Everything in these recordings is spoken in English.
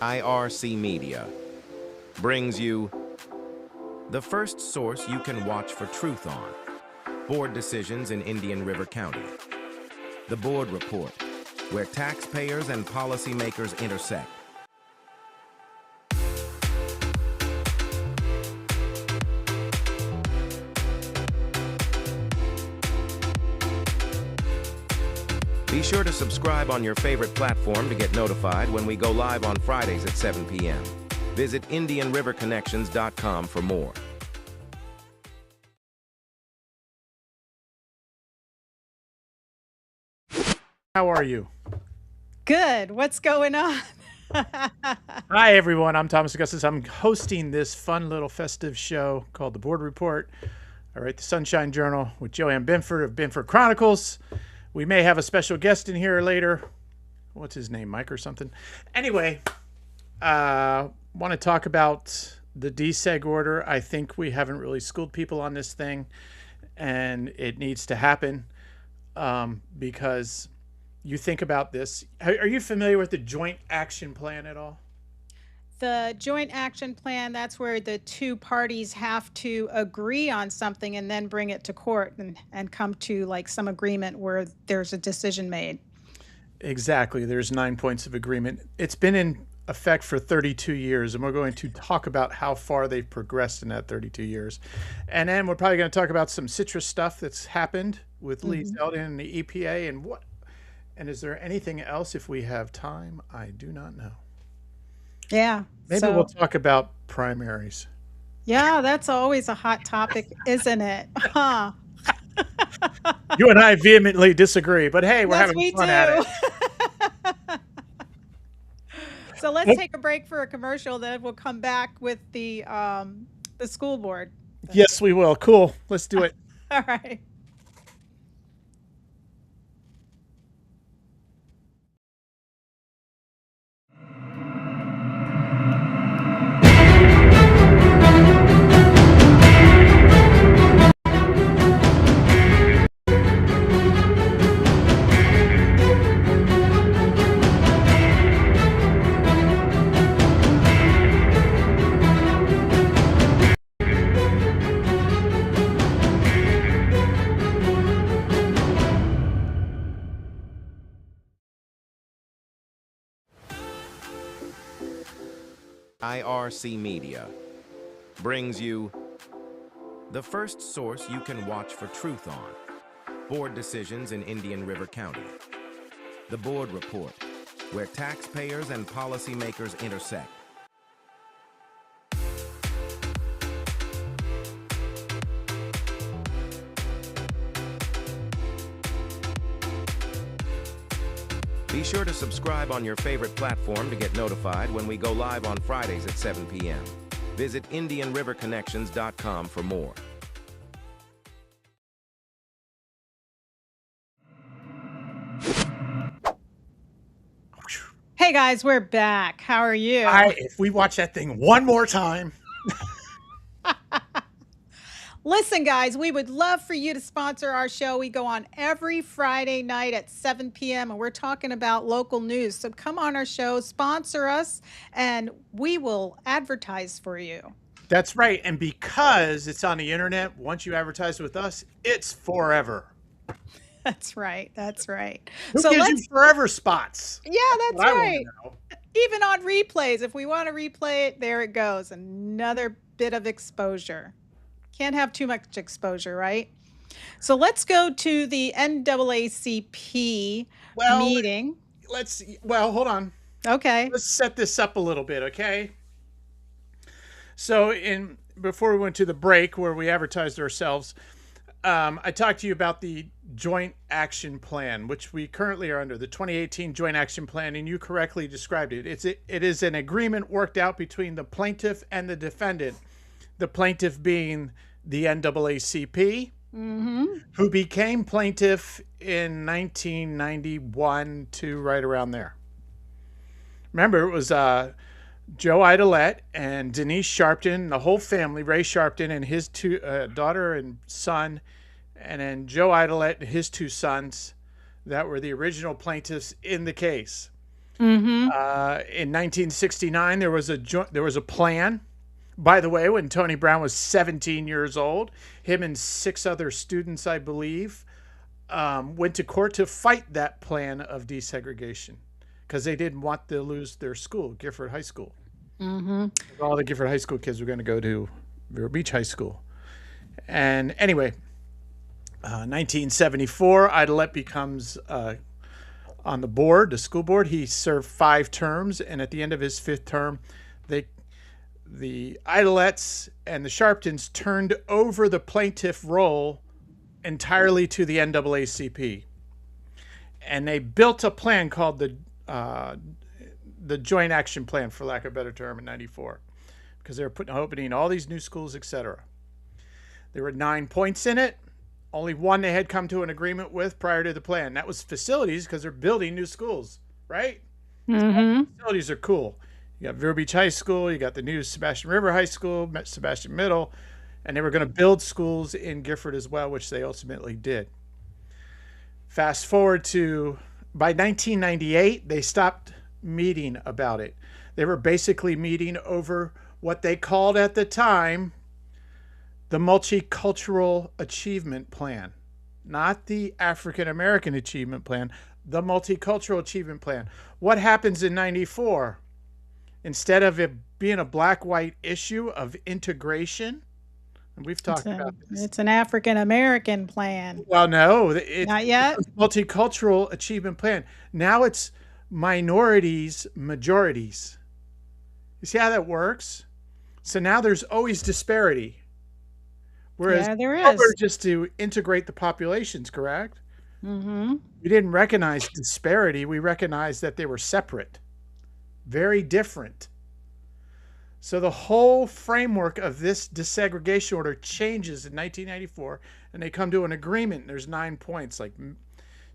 IRC Media brings you the first source you can watch for truth on board decisions in Indian River County. The Board Report, where taxpayers and policymakers intersect. Be sure to subscribe on your favorite platform to get notified when we go live on Fridays at 7 p.m. Visit IndianRiverConnections.com for more. How are you? Good. What's going on? Hi, everyone. I'm Thomas Augustus. I'm hosting this fun little festive show called The Board Report. I write the Sunshine Journal with Joanne Binford of Binford Chronicles. We may have a special guest in here later. What's his name, Mike or something? Anyway, want to talk about the deseg order. I think we haven't really schooled people on this thing, and it needs to happen because you think about this. Are you familiar with the Joint Action Plan at all? The Joint Action Plan, that's where the two parties have to agree on something and then bring it to court and come to like some agreement where there's a decision made. Exactly. There's 9 points of agreement. It's been in effect for 32 years, and we're going to talk about how far they've progressed in that 32 years. And then we're probably going to talk about some citrus stuff that's happened with Lee Zeldin and the EPA and what. And is there anything else if we have time? I do not know. Yeah. Maybe we'll talk about primaries. Yeah, that's always a hot topic, isn't it? Huh? You and I vehemently disagree, but hey, we're Yes, having we fun do. at it. So let's take a break for a commercial, then we'll come back with the school board. Yes, we will. Cool. Let's do it. All right. IRC Media brings you the first source you can watch for truth on board decisions in Indian River County. The Board Report, where taxpayers and policymakers intersect. Be sure to subscribe on your favorite platform to get notified when we go live on Fridays at 7 p.m. Visit IndianRiverConnections.com for more. Hey guys, we're back. How are you? If we watch that thing one more time. Listen, guys, we would love for you to sponsor our show. We go on every Friday night at 7 p.m. and we're talking about local news. So come on our show, sponsor us, and we will advertise for you. That's right. And because it's on the internet, once you advertise with us, it's forever. That's right. That's right. Who gives you forever spots? Yeah, that's right. Even on replays, if we want to replay it, there it goes. Another bit of exposure. Can't have too much exposure, right? So let's go to the NAACP meeting. Hold on. Okay. Let's set this up a little bit, okay? So before we went to the break where we advertised ourselves, I talked to you about the Joint Action Plan, which we currently are under, the 2018 Joint Action Plan, and you correctly described it. It is an agreement worked out between the plaintiff and the defendant. The plaintiff being the NAACP, who became plaintiff in 1991 to right around there. Remember, it was Joe Idolette and Denise Sharpton, the whole family, Ray Sharpton and his two daughter and son, and then Joe Idolette and his two sons that were the original plaintiffs in the case. Mm-hmm. In 1969, there was a plan. By the way, when Tony Brown was 17 years old, him and 6 other students, I believe, went to court to fight that plan of desegregation because they didn't want to lose their school, Gifford High School. Mm-hmm. All the Gifford High School kids were going to go to Vero Beach High School. And anyway, 1974, Idelette becomes on the board, the school board. He served 5 terms, and at the end of his 5th term, the Idelettes and the Sharptons turned over the plaintiff role entirely to the NAACP, and they built a plan called the Joint Action Plan, for lack of a better term, in '94, because they were opening all these new schools, etc. There were 9 points in it. Only one they had come to an agreement with prior to the plan. That was facilities, because they're building new schools, right? Mm-hmm. So facilities are cool. You got Vero Beach High School, you got the new Sebastian River High School, Sebastian Middle, and they were going to build schools in Gifford as well, which they ultimately did. Fast forward to, by 1998, they stopped meeting about it. They were basically meeting over what they called at the time the Multicultural Achievement Plan, not the African American Achievement Plan, the Multicultural Achievement Plan. What happens in '94? Instead of it being a black-white issue of integration, and we've talked about this. It's an African American plan. Well, no, it's Not yet. Multicultural Achievement Plan. Now it's minorities, majorities. You see how that works? So now there's always disparity. Whereas Yeah, there before, is. just to integrate the populations, correct? Mm-hmm. We didn't recognize disparity. We recognized that they were separate, very different. So the whole framework of this desegregation order changes in 1994, and they come to an agreement. There's 9 points, like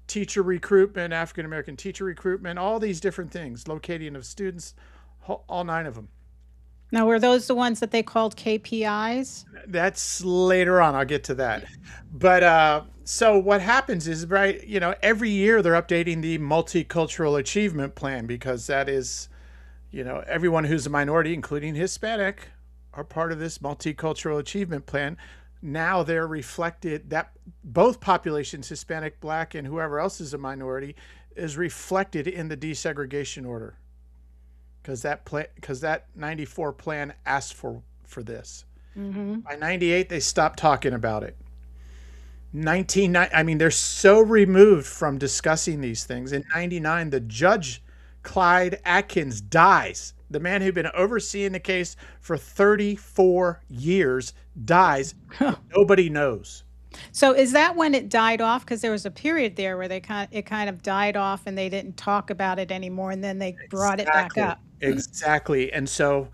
teacher recruitment, African American teacher recruitment, all these different things, locating of students, all 9 of them. Now, were those the ones that they called KPIs? That's later on. I'll get to that. But so what happens is, right, every year they're updating the Multicultural Achievement Plan, because that is, everyone who's a minority, including Hispanic, are part of this Multicultural Achievement Plan. Now they're reflected, that both populations, Hispanic, Black, and whoever else is a minority, is reflected in the desegregation order. Because that '94 plan asked for this. Mm-hmm. By '98, they stopped talking about it. They're so removed from discussing these things. In '99, the judge, Clyde Atkins, dies. The man who'd been overseeing the case for 34 years dies. Nobody knows. So is that when it died off? Because there was a period there where it kind of died off and they didn't talk about it anymore, and then they brought it back up. Exactly. And so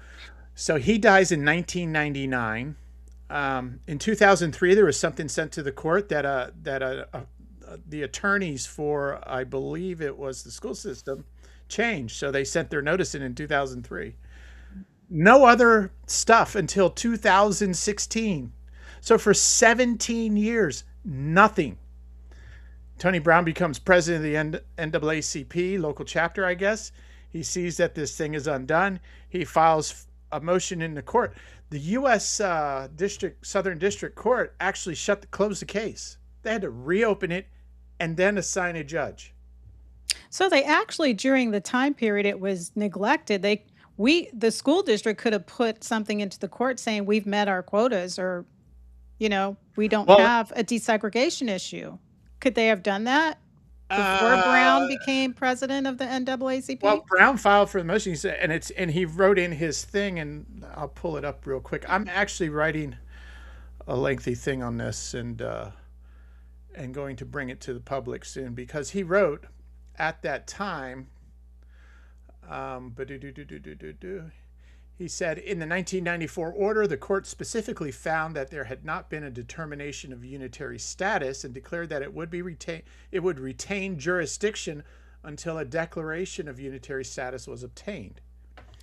he dies in 1999. In 2003, there was something sent to the court that the attorneys for, I believe it was the school system, changed. So they sent their notice in 2003. No other stuff until 2016. So for 17 years, nothing. Tony Brown becomes president of the NAACP local chapter, I guess. He sees that this thing is undone. He files a motion in the court. The U.S. Southern District Court actually closed the case. They had to reopen it and then assign a judge. So they actually, during the time period it was neglected, the school district could have put something into the court saying we've met our quotas, or we don't have a desegregation issue. Could they have done that before Brown became president of the NAACP? Well, Brown filed for the motion. He said, and he wrote in his thing, and I'll pull it up real quick. I'm actually writing a lengthy thing on this, and going to bring it to the public soon, because he wrote at that time. He said, in the 1994 order, the court specifically found that there had not been a determination of unitary status, and declared that it would retain jurisdiction until a declaration of unitary status was obtained.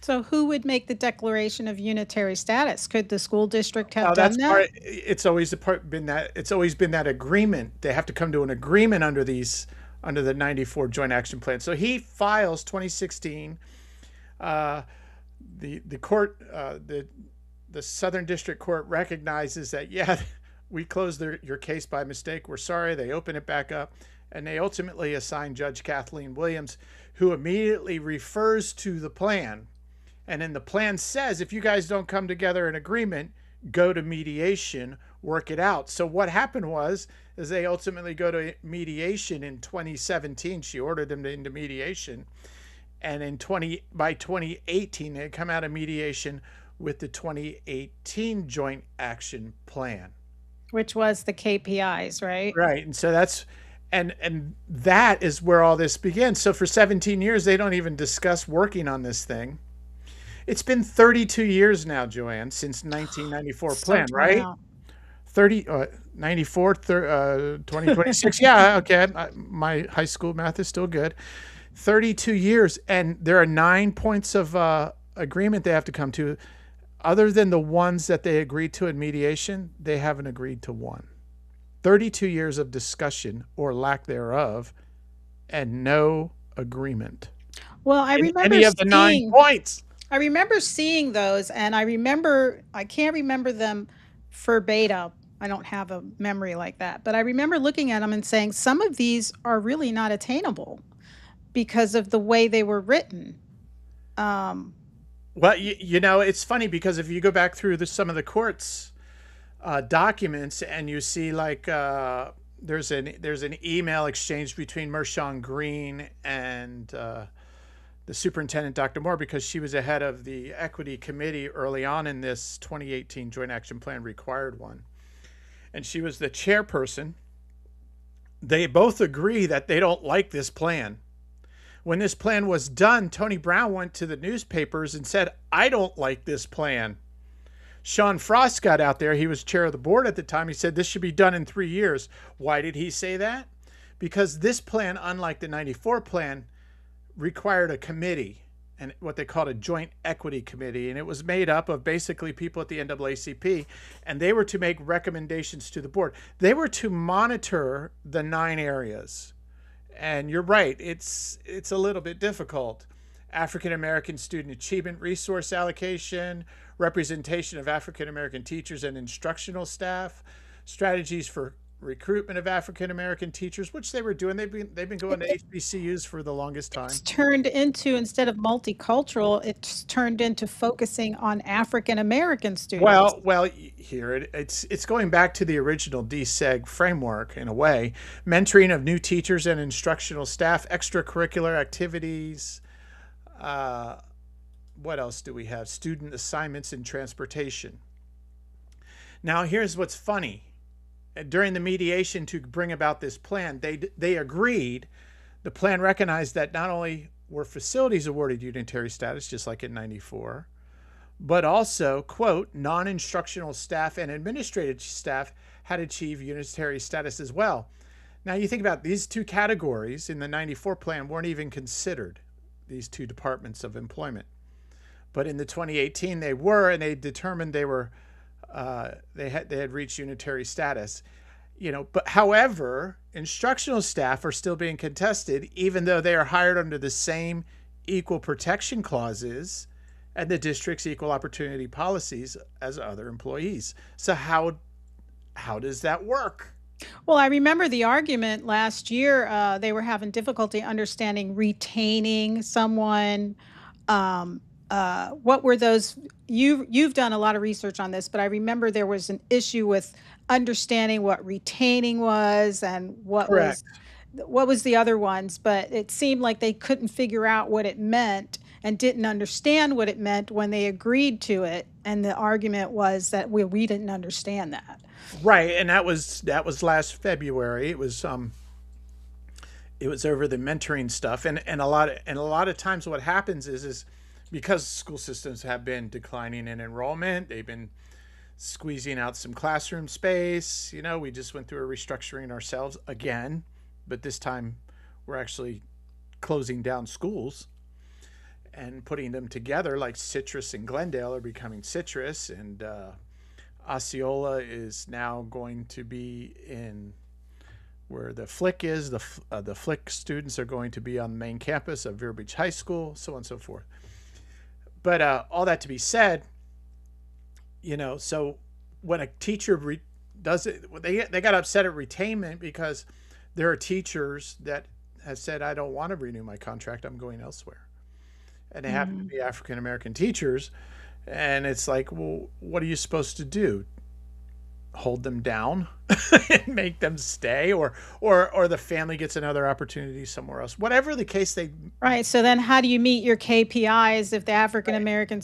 So who would make the declaration of unitary status? Could the school district have done that? It's always been that agreement. They have to come to an agreement under these under the 94 Joint Action Plan. So he files 2016. The court, the Southern District Court recognizes that, yeah, we closed your case by mistake. We're sorry. They open it back up, and they ultimately assign Judge Kathleen Williams, who immediately refers to the plan. And then the plan says, if you guys don't come together in agreement, go to mediation, work it out. So what happened is they ultimately go to mediation in 2017. She ordered them into mediation. And by 2018, they come out of mediation with the 2018 Joint Action Plan, which was the KPIs, right? Right. And so and that is where all this begins. So for 17 years, they don't even discuss working on this thing. It's been 32 years now, Joanne, since 1994 plan, right? Out. 94, 2026. Yeah, okay. My high school math is still good. 32 years, and there are 9 points of agreement they have to come to. Other than the ones that they agreed to in mediation, they haven't agreed to one. 32 years of discussion or lack thereof, and no agreement. Well, I remember any of the 9 points. I remember seeing those, and I can't remember them verbatim. I don't have a memory like that, but I remember looking at them and saying some of these are really not attainable because of the way they were written. Well, you know, it's funny because if you go back through some of the court's documents and you see like there's an email exchange between Mershon Green and the superintendent, Dr. Moore, because she was the head of the equity committee early on in this 2018 Joint Action Plan required one. And she was the chairperson. They both agree that they don't like this plan. When this plan was done, Tony Brown went to the newspapers and said, I don't like this plan. Sean Frost got out there. He was chair of the board at the time. He said this should be done in 3 years. Why did he say that? Because this plan, unlike the 94 plan, required a committee, and what they called a joint equity committee. And it was made up of basically people at the NAACP, and they were to make recommendations to the board. They were to monitor the 9 areas. And you're right, it's a little bit difficult. African American student achievement resource allocation, representation of African American teachers and instructional staff, strategies for recruitment of African American teachers, which they were doing. They've been going to HBCUs for the longest time. It's turned into, instead of multicultural, it's turned into focusing on African American students. Well, here it's going back to the original DSEG framework in a way. Mentoring of new teachers and instructional staff, extracurricular activities. What else do we have? Student assignments and transportation. Now, here's what's funny. During the mediation to bring about this plan, they agreed. The plan recognized that not only were facilities awarded unitary status, just like in 94, but also, quote, non-instructional staff and administrative staff had achieved unitary status as well. Now, you think about these 2 categories in the 94 plan weren't even considered, these 2 departments of employment. But in the 2018, they were, and they determined they were they had reached unitary status, you know. But however, instructional staff are still being contested, even though they are hired under the same equal protection clauses and the district's equal opportunity policies as other employees. So how does that work? Well, I remember the argument last year. They were having difficulty understanding retaining someone. What were those? You've done a lot of research on this, but I remember there was an issue with understanding what retaining was and what was the other ones. But it seemed like they couldn't figure out what it meant and didn't understand what it meant when they agreed to it. And the argument was that we didn't understand that. Right, and that was last February. It was over the mentoring stuff, and a lot of times what happens is because school systems have been declining in enrollment, they've been squeezing out some classroom space. You know, we just went through a restructuring ourselves again, but this time we're actually closing down schools and putting them together, like Citrus and Glendale are becoming Citrus, and Osceola is now going to be in where the flick is. The flick students are going to be on the main campus of Vero Beach High School, so on and so forth. But all that to be said, so when a teacher does it, they got upset at retainment because there are teachers that have said, I don't want to renew my contract, I'm going elsewhere. And they happen to be African American teachers. And it's like, well, what are you supposed to do? Hold them down and make them stay, or the family gets another opportunity somewhere else. Whatever the case, Right. So then how do you meet your KPIs if the African American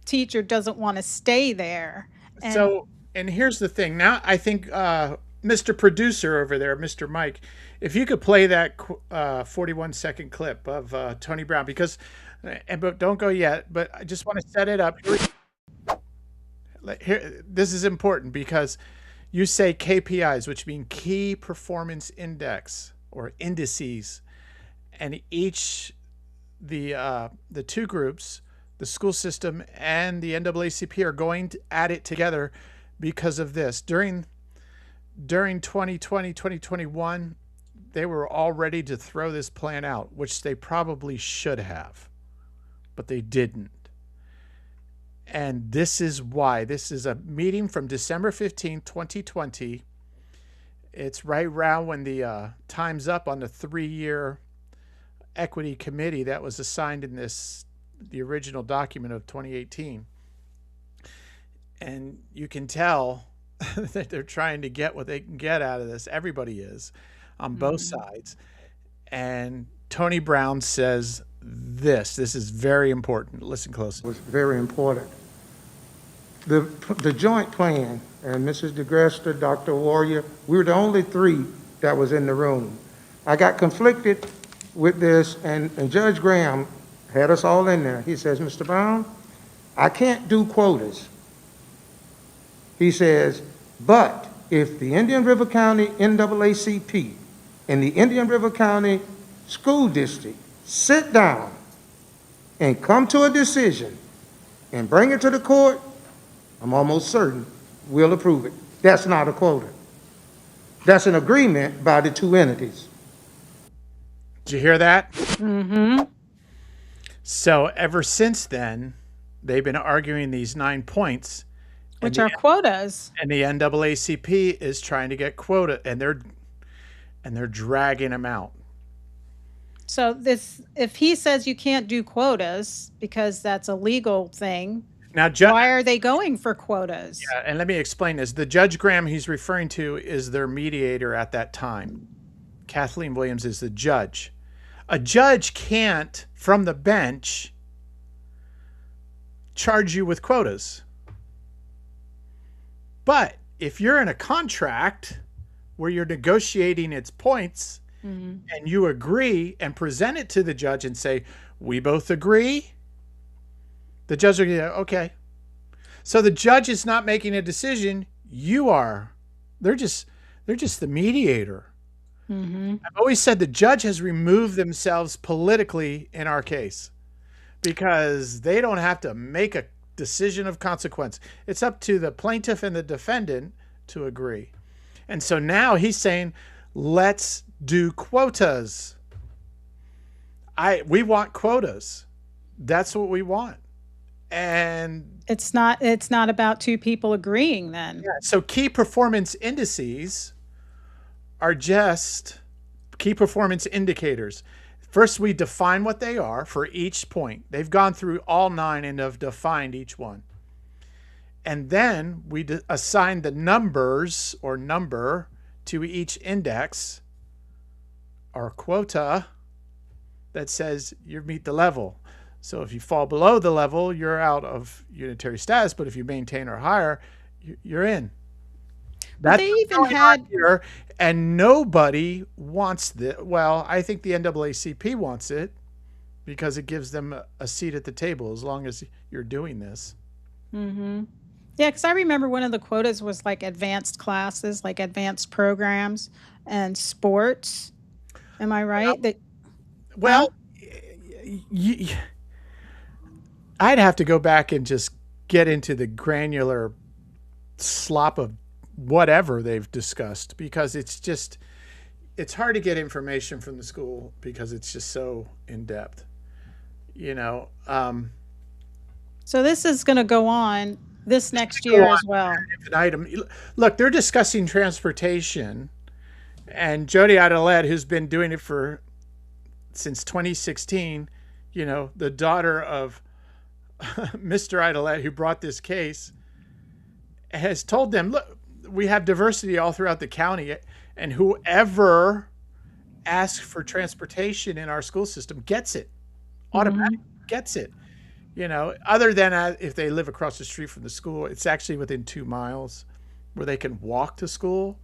teacher doesn't want to stay there? And here's the thing. Now, I think Mr. Producer over there, Mr. Mike, if you could play that 41-second clip of Tony Brown, because, but don't go yet, but I just want to set it up. Here, this is important because you say KPIs, which mean key performance index or indices, and the two groups, the school system and the NAACP, are going at it together because of this. During 2020, 2021, they were all ready to throw this plan out, which they probably should have, but they didn't. And this is why. This is a meeting from December 15, 2020. It's right around when the time's up on the 3-year equity committee that was assigned in the original document of 2018. And you can tell that they're trying to get what they can get out of this. Everybody is on both sides. And Tony Brown says this is very important. Listen closely. It was very important. The joint plan, and Mrs. DeGrester, Dr. Warrior, we were the only 3 that was in the room. I got conflicted with this, and Judge Graham had us all in there. He says, Mr. Brown, I can't do quotas. He says, but if the Indian River County NAACP and the Indian River County School District sit down and come to a decision and bring it to the court, I'm almost certain we'll approve it. That's not a quota. That's an agreement by the 2 entities. Did you hear that? So ever since then, they've been arguing these 9 points, which are quotas. And the NAACP is trying to get quota, and they're dragging them out. So if he says you can't do quotas because that's a legal thing, now why are they going for quotas? Yeah, and let me explain this. The Judge Graham he's referring to is their mediator at that time. Kathleen Williams is the judge. A judge can't, from the bench, charge you with quotas. But if you're in a contract where you're negotiating its points, and you agree and present it to the judge and say, we both agree, the judge will go, okay. So the judge is not making a decision. You are. They're just the mediator. I've always said the judge has removed themselves politically in our case because they don't have to make a decision of consequence. It's up to the plaintiff and the defendant to agree. And so now he's saying, let's do quotas. We want quotas. That's what we want. And it's not about 2 people agreeing then. Yeah, so key performance indices are just key performance indicators. First, we define what they are for each point. They've gone through all 9 and have defined each one. And then we assign the numbers or number to each index or quota that says you meet the level. So if you fall below the level, you're out of unitary status. But if you maintain or higher, you're in. That's they even had here, and nobody wants this. Well, I think the NAACP wants it because it gives them a seat at the table as long as you're doing this. Yeah, because I remember one of the quotas was like advanced classes, like advanced programs and sports. Am I right? I'd have to go back and just get into the granular slop of whatever they've discussed because it's just, it's hard to get information from the school because it's just so in depth, you know. So this is going to go on this next year as well. An item. Look, they're discussing transportation, and Jody Adelet, who's been doing it since 2016, you know, the daughter of Mr. Adelet, who brought this case, has told them, look, we have diversity all throughout the county, and whoever asks for transportation in our school system gets it, automatically gets it. You know, other than if they live across the street from the school, it's actually within 2 miles where they can walk to school.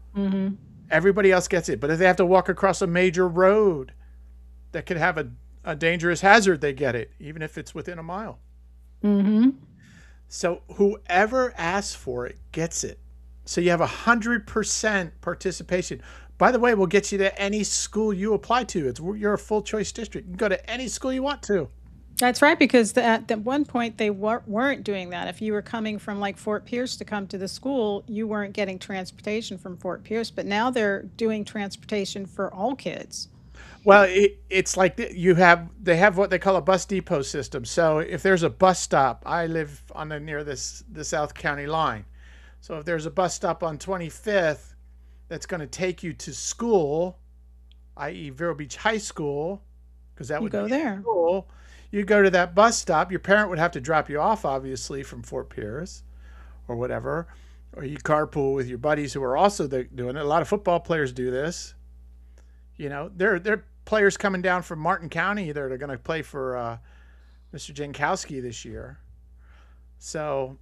Everybody else gets it. But if they have to walk across a major road that could have a dangerous hazard, they get it, even if it's within a mile. So whoever asks for it gets it. So you have 100% participation. By the way, we'll get you to any school you apply to. You're a full choice district. You can go to any school you want to. That's right, because at one point they weren't doing that. If you were coming from like Fort Pierce to come to the school, you weren't getting transportation from Fort Pierce, but now they're doing transportation for all kids. Well, it's like they have what they call a bus depot system. So if there's a bus stop, I live near the South County line. So if there's a bus stop on 25th that's going to take you to school, i.e. Vero Beach High School, because that would go there. School, you go to that bus stop. Your parent would have to drop you off, obviously, from Fort Pierce or whatever, or you carpool with your buddies who are also doing it. A lot of football players do this. You know, there are players coming down from Martin County that are going to play for Mr. Jankowski this year. So,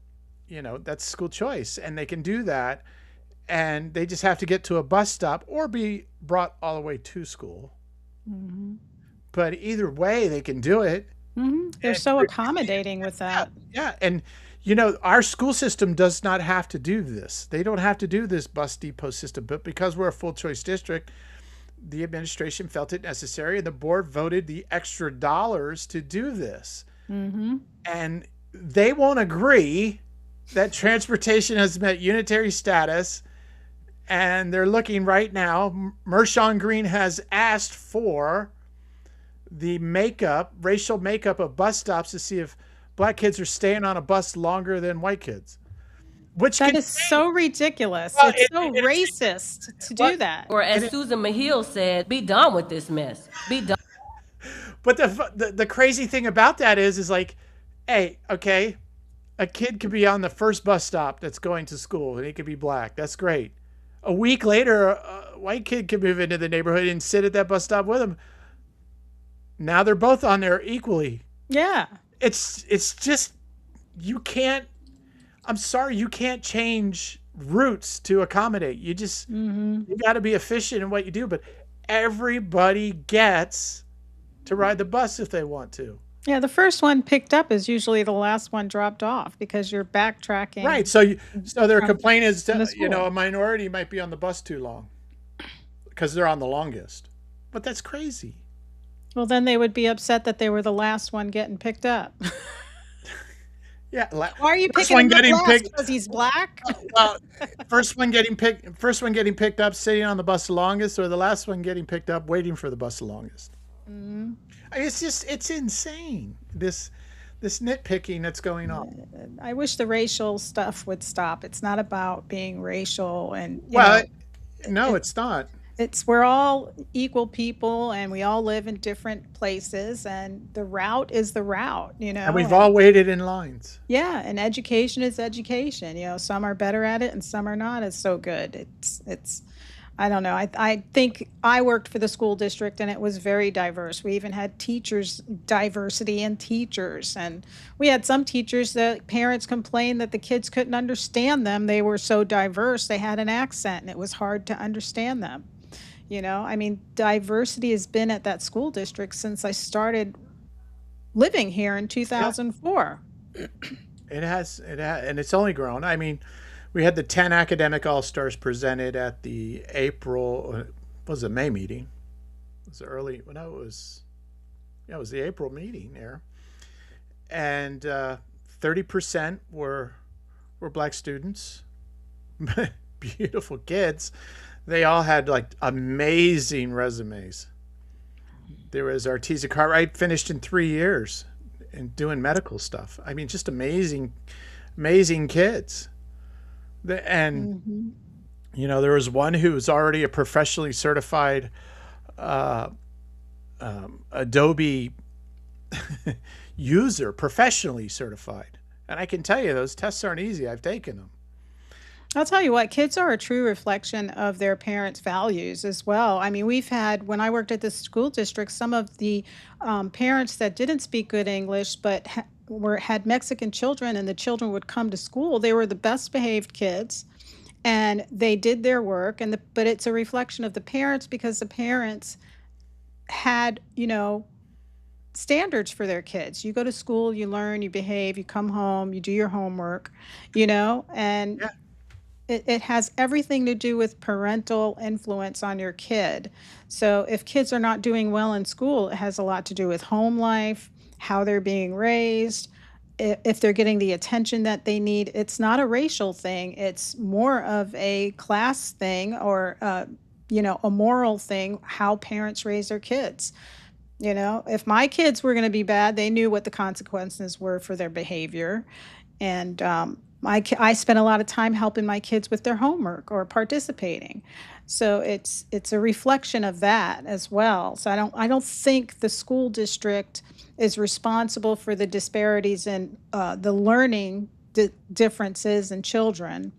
you know, that's school choice, and they can do that, and they just have to get to a bus stop or be brought all the way to school. But either way, they can do it. They're so accommodating with that. Yeah, and you know, our school system does not have to do this. They don't have to do this bus depot system, but because we're a full choice district, the administration felt it necessary, and the board voted the extra dollars to do this. And they won't agree that transportation has met unitary status, and they're looking right now. Mershon Green has asked for the racial makeup of bus stops to see if black kids are staying on a bus longer than white kids. That is so ridiculous. Well, it's so racist to do that. Or as Susan Mahill said, be done with this mess. Be done. But the crazy thing about that is like, hey, okay, a kid could be on the first bus stop that's going to school, and he could be black. That's great. A week later, a white kid could move into the neighborhood and sit at that bus stop with him. Now they're both on there equally. Yeah. It's just, you can't, I'm sorry, you can't change routes to accommodate. You just, you got to be efficient in what you do, but everybody gets to ride the bus if they want to. Yeah, the first one picked up is usually the last one dropped off because you're backtracking. Right. So their complaint is, you know, a minority might be on the bus too long because they're on the longest. But that's crazy. Well, then they would be upset that they were the last one getting picked up. Yeah. Why are you picking him up last? Because he's black? Well, first one getting picked up, sitting on the bus the longest, or the last one getting picked up, waiting for the bus the longest. It's insane. This nitpicking that's going on. I wish the racial stuff would stop. It's not about being racial, and it's not. We're all equal people, and we all live in different places, and the route is the route, you know. And we've all waited in lines. Yeah, and education is education. You know, some are better at it, and some are not as so good. It's. I don't know. I think I worked for the school district, and it was very diverse. We even had diversity in teachers, and we had some teachers that parents complained that the kids couldn't understand them. They were so diverse. They had an accent, and it was hard to understand them. You know, I mean, diversity has been at that school district since I started living here in 2004. It has, and it's only grown. I mean, we had the 10 academic all-stars presented at the May meeting. It was early, it was the April meeting there. And 30% were black students, beautiful kids They all had like amazing resumes. There was Artesia Cartwright, finished in 3 years and doing medical stuff. I mean, just amazing, amazing kids. And Hmm. there was one who was already a professionally certified Adobe user, professionally certified. And I can tell you, those tests aren't easy. I've taken them. I'll tell you what, kids are a true reflection of their parents' values as well. I mean, we've had, when I worked at the school district, some of the parents that didn't speak good English but had Mexican children, and the children would come to school. They were the best behaved kids, and they did their work. But it's a reflection of the parents, because the parents had, standards for their kids. You go to school, you learn, you behave, you come home, you do your homework, and Yeah. it has everything to do with parental influence on your kid. So if kids are not doing well in school, it has a lot to do with home life, how they're being raised, if they're getting the attention that they need. It's not a racial thing, it's more of a class thing, or a moral thing, how parents raise their kids. If my kids were going to be bad, they knew what the consequences were for their behavior. And I spent a lot of time helping my kids with their homework or participating. So it's a reflection of that as well. So I don't think the school district is responsible for the disparities in the learning differences in children.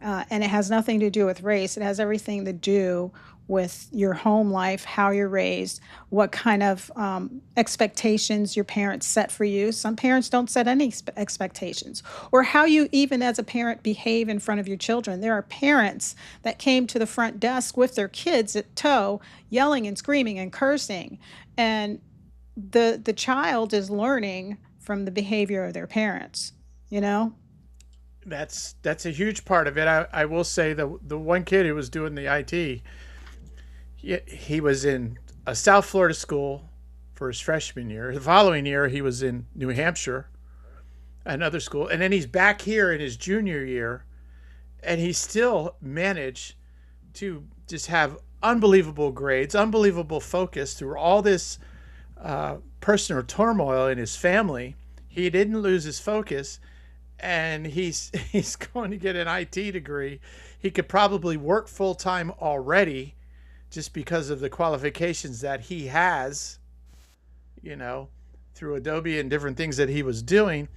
And it has nothing to do with race. It has everything to do with your home life, how you're raised, what kind of expectations your parents set for you. Some parents don't set any expectations, or how you, even as a parent, behave in front of your children. There are parents that came to the front desk with their kids at tow, yelling and screaming and cursing, and the child is learning from the behavior of their parents. You know. That's a huge part of it. I will say the one kid who was doing the IT, he was in a South Florida school for his freshman year. The following year, he was in New Hampshire, another school, and then he's back here in his junior year, and he still managed to just have unbelievable grades, unbelievable focus through all this personal turmoil in his family. He didn't lose his focus, and he's going to get an IT degree. He could probably work full time already, just because of the qualifications that he has, through Adobe and different things that he was doing.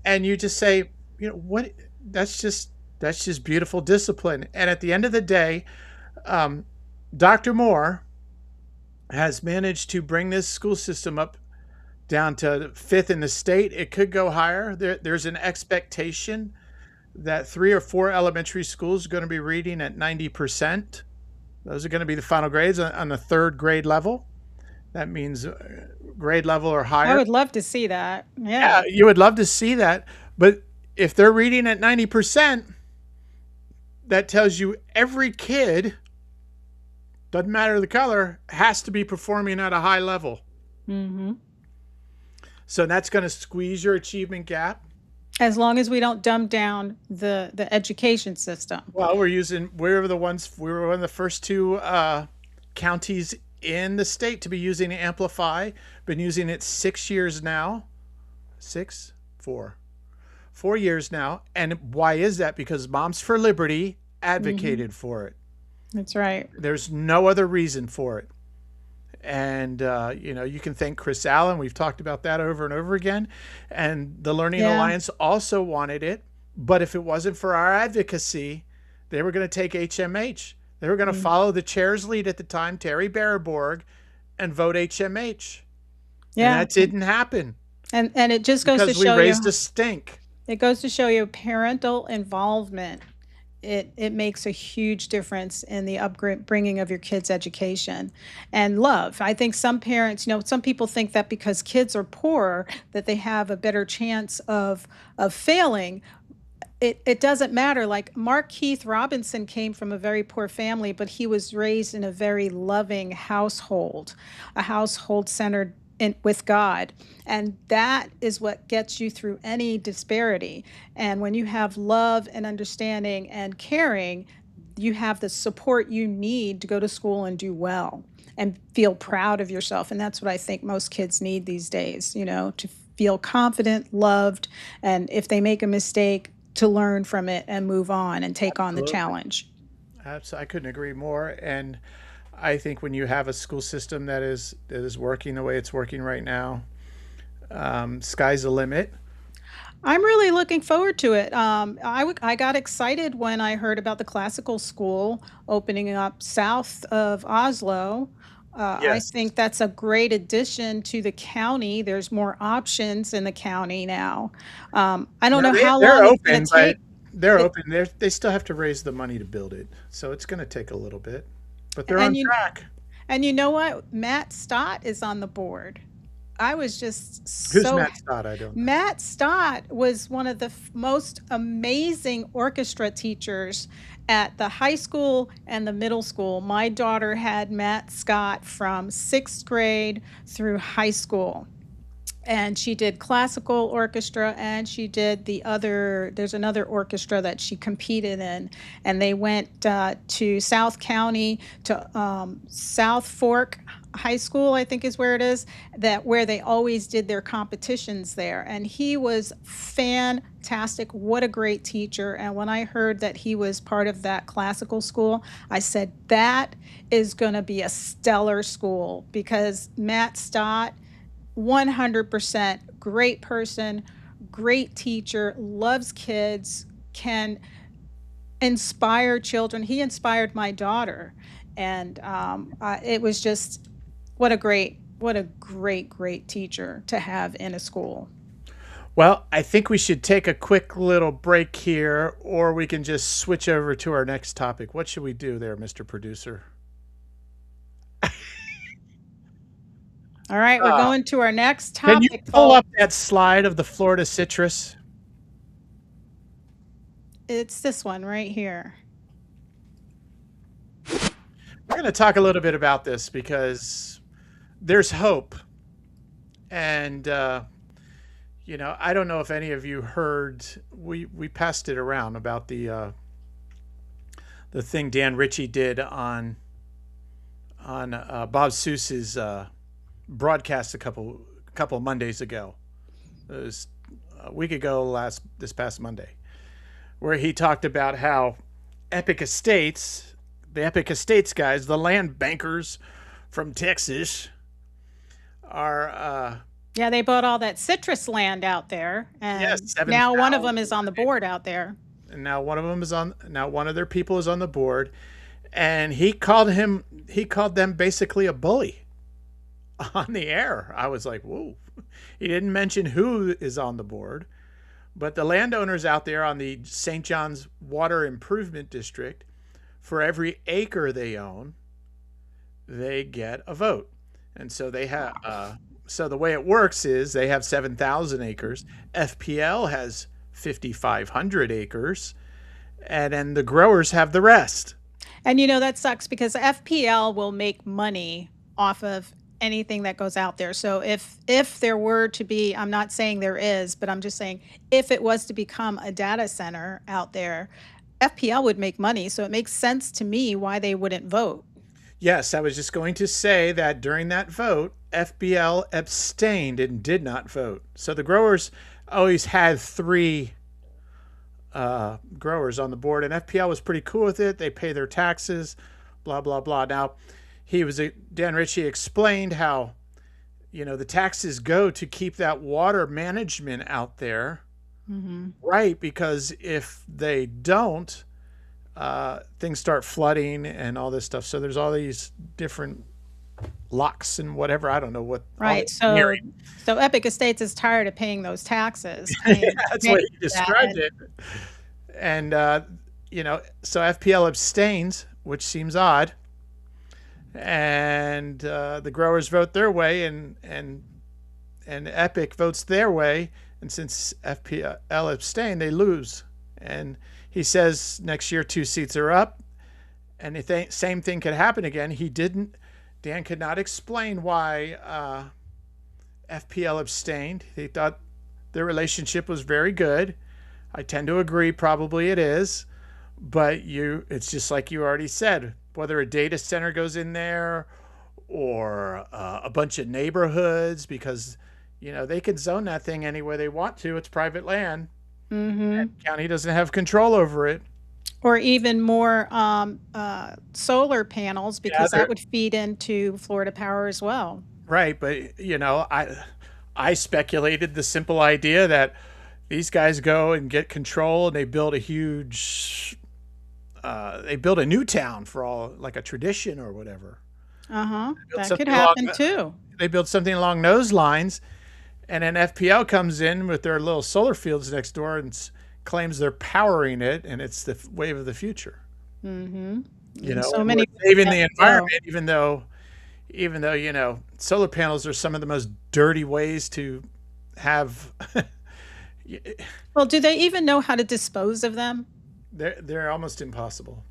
And you just say, what? That's just beautiful discipline. And at the end of the day, Dr. Moore has managed to bring this school system up down to 5th in the state. It could go higher. There's an expectation that 3 or 4 elementary schools are going to be reading at 90%. Those are going to be the final grades on the 3rd grade level. That means grade level or higher. I would love to see that. Yeah, Yeah. you would love to see that. But if they're reading at 90%, that tells you every kid, doesn't matter the color, has to be performing at a high level. Hmm. So that's going to squeeze your achievement gap. As long as we don't dumb down the education system. Well, we were one of the first 2 counties in the state to be using Amplify. Been using it 6 years now. 4 years now. And why is that? Because Moms for Liberty advocated for it. That's right. There's no other reason for it. And, you can thank Chris Allen. We've talked about that over and over again. And the Learning Yeah. Alliance also wanted it. But if it wasn't for our advocacy, they were going to take HMH. They were going to follow the chair's lead at the time, Terry Baraborg, and vote HMH. Yeah. And that didn't happen And it just goes to because we show you, raised a stink. it goes to show you parental involvement. It makes a huge difference in the upbringing of your kids' education and love. I think some parents, some people think that because kids are poor, that they have a better chance of failing. It doesn't matter. Like Mark Keith Robinson came from a very poor family, but he was raised in a very loving household, a household centered with God. And that is what gets you through any disparity. And when you have love and understanding and caring, you have the support you need to go to school and do well and feel proud of yourself. And that's what I think most kids need these days, to feel confident, loved, and if they make a mistake, to learn from it and move on and take on the Absolutely. challenge. I couldn't agree more. And I think when you have a school system that is working the way it's working right now, sky's the limit. I'm really looking forward to it. I got excited when I heard about the classical school opening up south of Oslo. I Yes. think that's a great addition to the county. There's more options in the county now. I don't Now know how they're long it's going open, to but take. they're It, open. They still have to raise the money to build it, so it's going to take a little bit. But they're and on you track. and you know what? Matt Stott is on the board. I was just Who's so Matt Stott? I don't know. Matt Stott was one of the most amazing orchestra teachers at the high school and the middle school. My daughter had Matt Scott from sixth grade through high school. And she did classical orchestra and she did there's another orchestra that she competed in. And they went to South County, to South Fork High School, I think is where it is, where they always did their competitions there. And he was fantastic. What a great teacher. And when I heard that he was part of that classical school, I said, that is going to be a stellar school, because Matt Stott, 100% great person, great teacher, loves kids, can inspire children. He inspired my daughter. And it was just, what a great teacher to have in a school. Well, I think we should take a quick little break here, or we can just switch over to our next topic. What should we do there, Mr. Producer? All right, we're going to our next Can you topic, pull folks. up that slide of the Florida citrus? It's this one right here. We're going to talk a little bit about this because there's hope. And, I don't know if any of you heard, we passed it around about the thing Dan Ritchie did on Bob Seuss's broadcast a couple Mondays ago. It was a week ago, this past Monday, where he talked about how the Epic Estates guys, the land bankers from Texas, are Yeah, they bought all that citrus land out there, and yes, now one of them 7,000. is on the board out there. And now one of their people is on the board, and he called them basically a bully on the air. I was like, whoa. He didn't mention who is on the board, but the landowners out there on the St. John's Water Improvement District, for every acre they own, they get a vote. And so they have so the way it works is they have 7,000 acres. FPL has 5,500 acres, and then the growers have the rest. And that sucks, because FPL will make money off of anything that goes out there. So if there were to be, I'm not saying there is, but I'm just saying, if it was to become a data center out there, FPL would make money. So it makes sense to me why they wouldn't vote. Yes, I was just going to say that during that vote, FBL abstained and did not vote. So the growers always had three growers on the board, and FPL was pretty cool with it. They pay their taxes, blah, blah, blah. Now, Dan Ritchie explained how, the taxes go to keep that water management out there, right? Because if they don't, things start flooding and all this stuff. So there's all these different locks and whatever. I don't know what. Right. So Epic Estates is tired of paying those taxes. Yeah, that's what he described it. And, so FPL abstains, which seems odd. And the growers vote their way, and Epic votes their way. And since FPL abstain, they lose. And he says next year 2 seats are up, and the same thing could happen again. Dan could not explain why FPL abstained. He thought their relationship was very good. I tend to agree, probably it is, but it's just like you already said, whether a data center goes in there or a bunch of neighborhoods, because they can zone that thing any way they want to. It's private land. Mm-hmm. County doesn't have control over it. Or even more solar panels, Yeah, because that would feed into Florida Power as well. right. But I speculated the simple idea that these guys go and get control and they build a huge they build a new town for all, like a tradition or whatever. Uh-huh. That could Something happen along, too. they build something along those lines, and then FPL comes in with their little solar fields next door and claims they're powering it, and it's the wave of the future. Mm-hmm. So And many we're saving the ways to go. environment, even though solar panels are some of the most dirty ways to have. Well, do they even know how to dispose of them? They're almost impossible.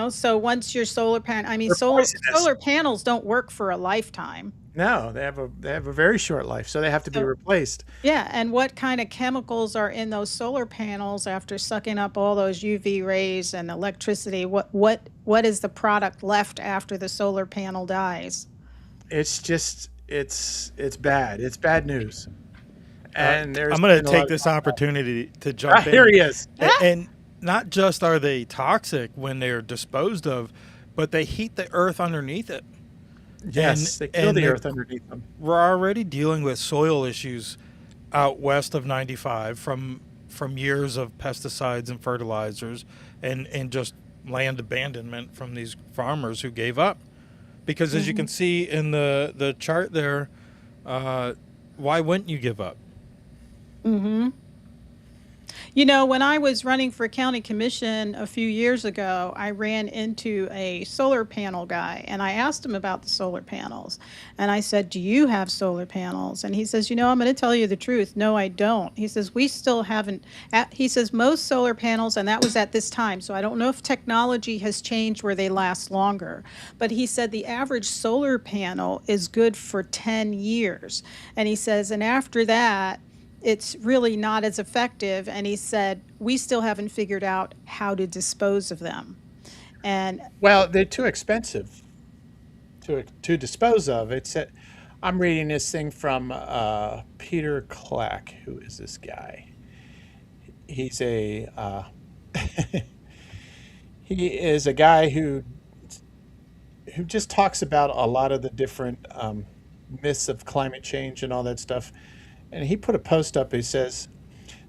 So once your solar panel, I mean, They're poisonous. solar panels don't work for a lifetime. No, they have a very short life, so they have to be So, replaced. yeah, and what kind of chemicals are in those solar panels after sucking up all those UV rays and electricity? What is the product left after the solar panel dies? It's just it's bad. It's bad news. And there's I'm going to been a lot take of this talk about opportunity to it. jump in. Here he is. And not just are they toxic when they're disposed of, but they heat the earth underneath it. Yes, they kill the earth underneath them. We're already dealing with soil issues out west of 95 from years of pesticides and fertilizers and just land abandonment from these farmers who gave up. Because as you can see in the chart there, why wouldn't you give up? Mm-hmm. When I was running for county commission a few years ago, I ran into a solar panel guy and I asked him about the solar panels. And I said, "Do you have solar panels?" And he says, "I'm going to tell you the truth. No, I don't." He says, "We still haven't." He says, "Most solar panels," and that was at this time. So I don't know if technology has changed where they last longer. But he said the average solar panel is good for 10 years. And he says, and after that, it's really not as effective. And he said, we still haven't figured out how to dispose of them. And Well, they're too expensive to dispose of. I'm reading this thing from Peter Clack. Who is this guy? He's he is a guy who just talks about a lot of the different myths of climate change and all that stuff. And he put a post up. He says,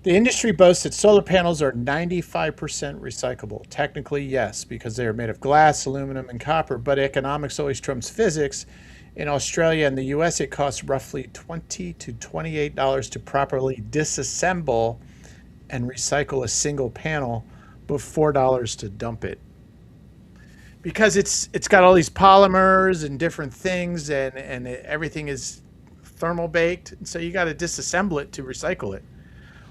the industry boasts that solar panels are 95% recyclable. Technically, yes, because they are made of glass, aluminum, and copper, but economics always trumps physics. In Australia and the US, it costs roughly $20 to $28 to properly disassemble and recycle a single panel, but $4 to dump it. Because it's got all these polymers and different things, and everything is thermal baked, and so you got to disassemble it to recycle it.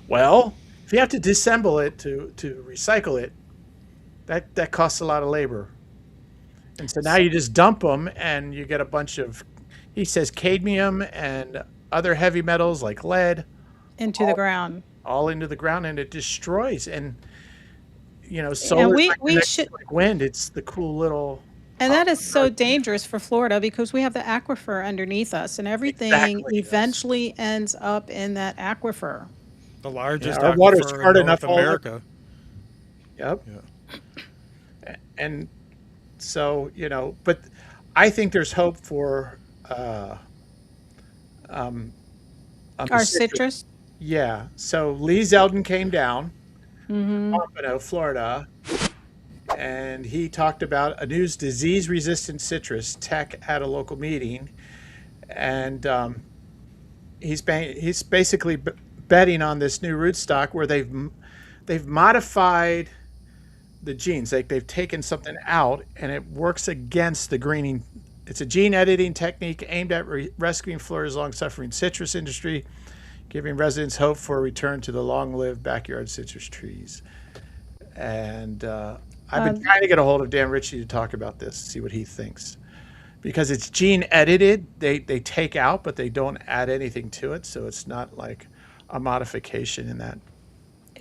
Well, if you have to disassemble it to recycle it, that costs a lot of labor. And so now you just dump them, and you get a bunch of, he says, cadmium and other heavy metals like lead into the ground. all into the ground, and it destroys. And solar, And we like should, wind, it's the cool little. and that is so dangerous for Florida because we have the aquifer underneath us, and everything Exactly, yes. eventually ends up in that aquifer. The largest Our water's aquifer hard in enough North all America. Yep. Yeah. And so, but I think there's hope for on the Our citrus. Yeah. So Lee Zeldin came down, Mm-hmm. Pompano, Florida, and he talked about a new disease-resistant citrus tech at a local meeting, and he's basically betting on this new rootstock where they've modified the genes. They've taken something out, and it works against the greening. It's a gene editing technique aimed at rescuing Florida's long-suffering citrus industry, giving residents hope for a return to the long-lived backyard citrus trees. And I've been trying to get a hold of Dan Ritchie to talk about this, see what he thinks. Because it's gene edited, they take out, but they don't add anything to it, so it's not like a modification in that.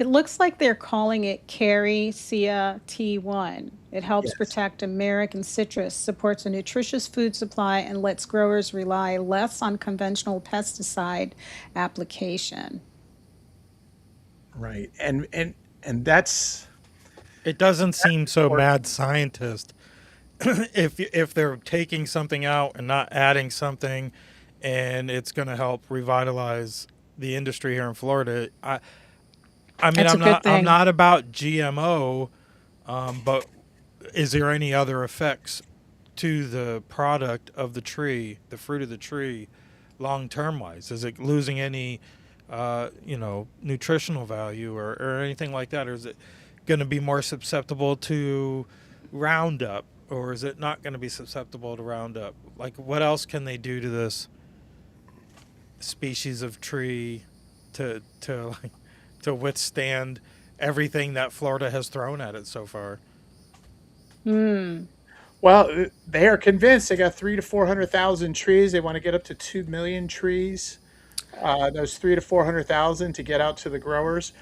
It looks like they're calling it Caricia T1. It helps Yes. protect American citrus, supports a nutritious food supply, and lets growers rely less on conventional pesticide application. Right. And that's It doesn't seem so important. mad scientist if they're taking something out and not adding something, and it's going to help revitalize the industry here in Florida. I mean, That's a good I'm thing. not about GMO, but is there any other effects to the product of the tree, the fruit of the tree, long term wise? Is it losing any, nutritional value or anything like that, or is it going to be more susceptible to Roundup, or is it not going to be susceptible to Roundup? Like, what else can they do to this species of tree to withstand everything that Florida has thrown at it so far? Well, they are convinced they got 300,000 to 400,000 trees. They want to get up to 2 million trees. Those 300,000 to 400,000 to get out to the growers.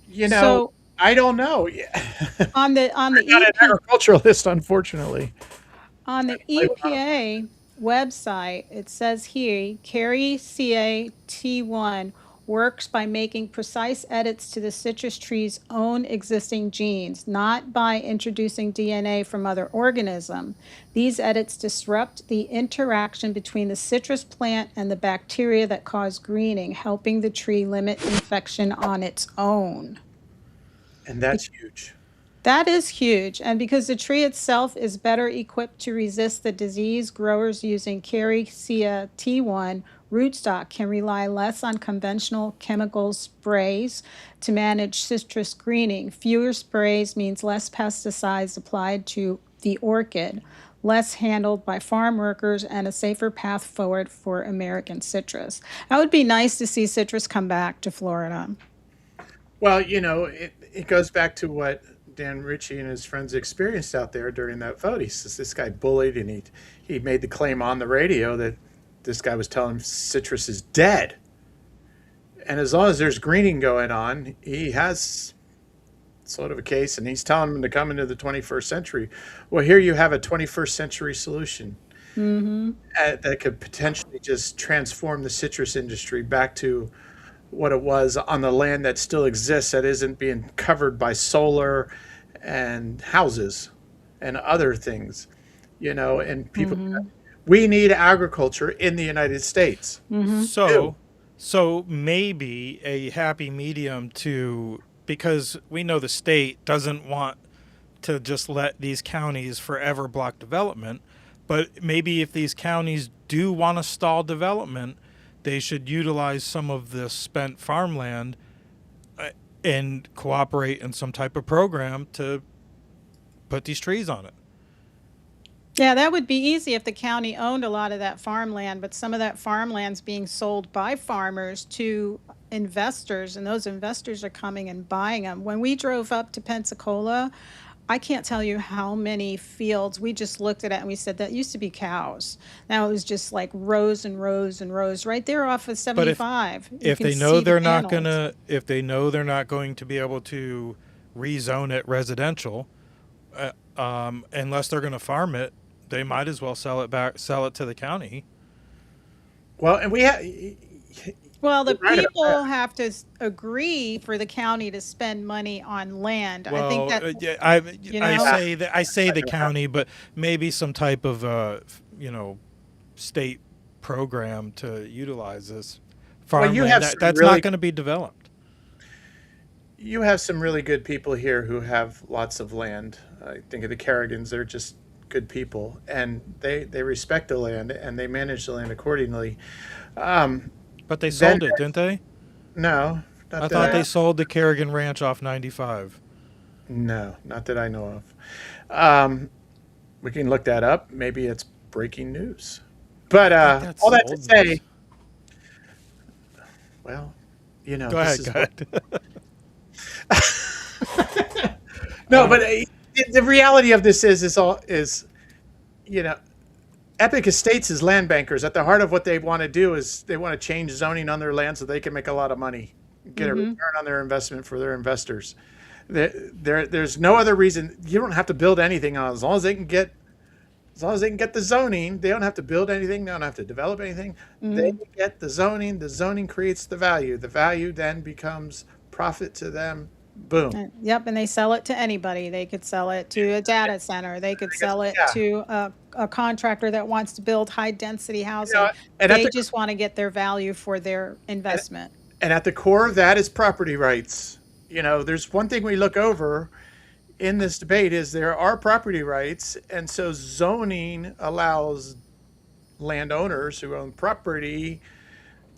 You know, So I don't know. on the Not an EP agriculturalist, unfortunately. On the Play without a EPA website, it says here, Carry CAT1 works by making precise edits to the citrus tree's own existing genes, not by introducing DNA from other organisms. These edits disrupt the interaction between the citrus plant and the bacteria that cause greening, helping the tree limit infection on its own. and that's huge. That is huge. And because the tree itself is better equipped to resist the disease, growers using Caricia T1 rootstock can rely less on conventional chemical sprays to manage citrus greening. Fewer sprays means less pesticides applied to the orchid, less handled by farm workers, and a safer path forward for American citrus. That would be nice to see citrus come back to Florida. Well, it goes back to what Dan Ritchie and his friends experienced out there during that vote. He says this guy bullied, and he made the claim on the radio that this guy was telling him citrus is dead. And as long as there's greening going on, he has sort of a case, and he's telling them to come into the 21st century. Well, here you have a 21st century solution that could potentially just transform the citrus industry back to what it was on the land that still exists, that isn't being covered by solar and houses and other things, and people. We need agriculture in the United States. So, so maybe a happy medium because we know the state doesn't want to just let these counties forever block development, but maybe if these counties do want to stall development, they should utilize some of the spent farmland and cooperate in some type of program to put these trees on it. Yeah, that would be easy if the county owned a lot of that farmland, but some of that farmland's being sold by farmers to investors, and those investors are coming and buying them. When we drove up to Pensacola, I can't tell you how many fields we just looked at it and we said that used to be cows. Now it was just like rows and rows and rows right there off of But 75. You if can they know see the they're not panels. if they know they're not going to be able to rezone it residential, unless they're going to farm it, they might as well sell it to the county. Well, and we have. Well, the Right about that. people have to agree for the county to spend money on land. I think Well, that, yeah, you I know, say that the county, but maybe some type of state program to utilize this Well, you farmland have some that's really not going to be developed. you have some really good people here who have lots of land. I think of the Kerrigans; they're just good people, and they respect the land and they manage the land accordingly. Um, But they then sold it, didn't they? no, I not thought that they sold the Kerrigan Ranch off 95. no, not that I know of. We can look that up. Maybe it's breaking news. But I think that's all that to old say, news. well, Go this ahead, is go what. ahead. No, Uh, but the reality of this is you know Epic Estates is land bankers. At the heart of what they want to do is they want to change zoning on their land so they can make a lot of money. get a return on their investment for their investors. There's no other reason. You don't have to build anything on it. As long as they can get the zoning. They don't have to build anything. They don't have to develop anything. They get the zoning. The zoning creates the value. The value then becomes profit to them. Boom. Yep, and they sell it to anybody. They could sell it to a data center. They could sell it Yeah. to a contractor that wants to build high density housing. and They just want to get their value for their investment. And at the core of that is property rights. There's one thing we look over in this debate is there are property rights, and so zoning allows landowners who own property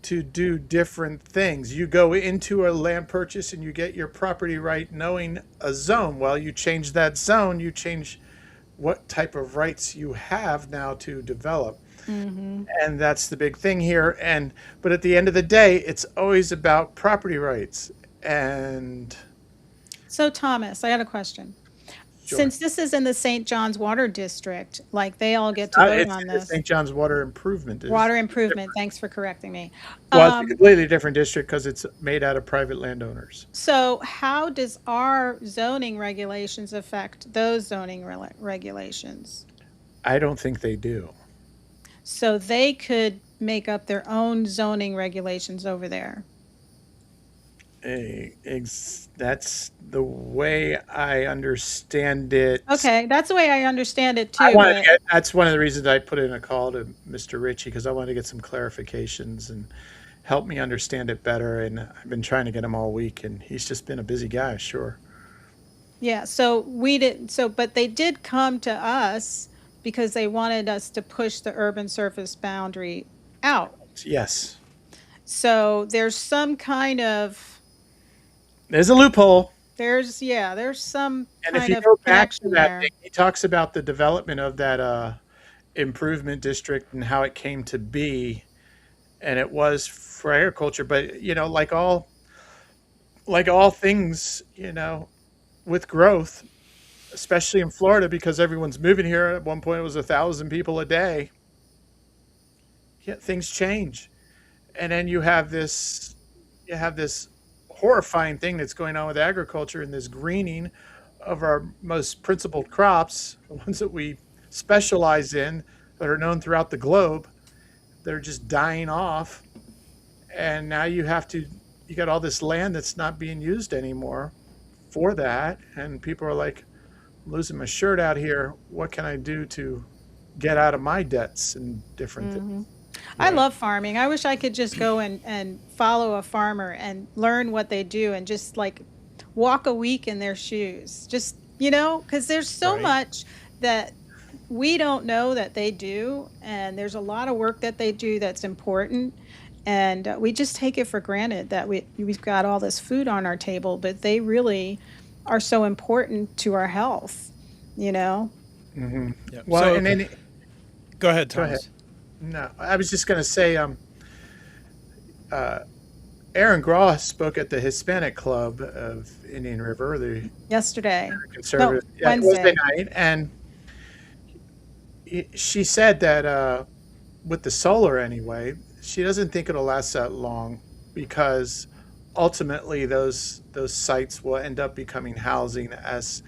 to do different things. You go into a land purchase and you get your property right knowing a zone. Well, you change that zone, you change what type of rights you have now to develop. And that's the big thing here. But at the end of the day, it's always about property rights. And So Thomas, I got a question. Sure. Since this is in the St. John's Water District, like they all get to vote it's on the this. St. John's Water Improvement District. Water improvement. Thanks for correcting me. Well, it's a completely different district because it's made out of private landowners. So how does our zoning regulations affect those zoning regulations? I don't think they do. So they could make up their own zoning regulations over there. That's the way I understand it. Okay, that's the way I understand it too. That's one of the reasons I put in a call to Mr. Ritchie, because I wanted to get some clarifications and help me understand it better. And I've been trying to get him all week, and he's just been a busy guy, sure. Yeah, so we didn't, but they did come to us because they wanted us to push the urban surface boundary out. Yes. So there's some kind of, There's a loophole. there's some And if kind you of go back to connection that there. thing, he talks about the development of that improvement district and how it came to be. And it was for agriculture, but like all things, with growth, especially in Florida, because everyone's moving here. At one point, it was 1,000 people a day. Yeah, things change, and then you have this horrifying thing that's going on with agriculture and this greening of our most principled crops, the ones that we specialize in, that are known throughout the globe. They're just dying off, and now you got all this land that's not being used anymore for that, and people are like, I'm losing my shirt out here. What can I do to get out of my debts and different things? I love farming. I wish I could just go and follow a farmer and learn what they do and just like walk a week in their shoes. Just, because there's so Right. much that we don't know that they do. And there's a lot of work that they do that's important. And we just take it for granted that we've got all this food on our table, but they really are so important to our health, Yep. Well, So- and then Go ahead, Go Thomas. ahead. No, I was just going to say, Aaron Gross spoke at the Hispanic Club of Indian River, the yesterday. conservative, Wednesday. night, and she said that with the solar anyway, she doesn't think it'll last that long because ultimately those sites will end up becoming housing as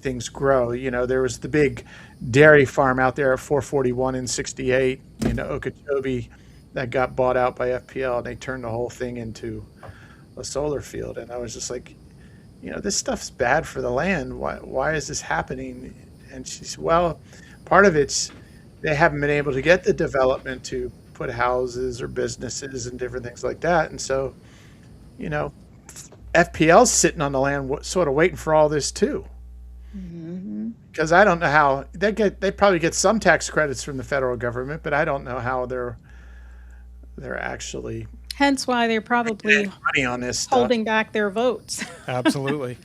things grow. There was the big dairy farm out there at 441 and 68 in Okeechobee that got bought out by FPL, and they turned the whole thing into a solar field. And I was just like, this stuff's bad for the land. Why is this happening? And she said, well, part of it's they haven't been able to get the development to put houses or businesses and different things like that. And so, FPL's sitting on the land sort of waiting for all this too. Because I don't know how they probably get some tax credits from the federal government, but I don't know how they're actually Hence why they're probably money on this stuff. holding back their votes. Absolutely.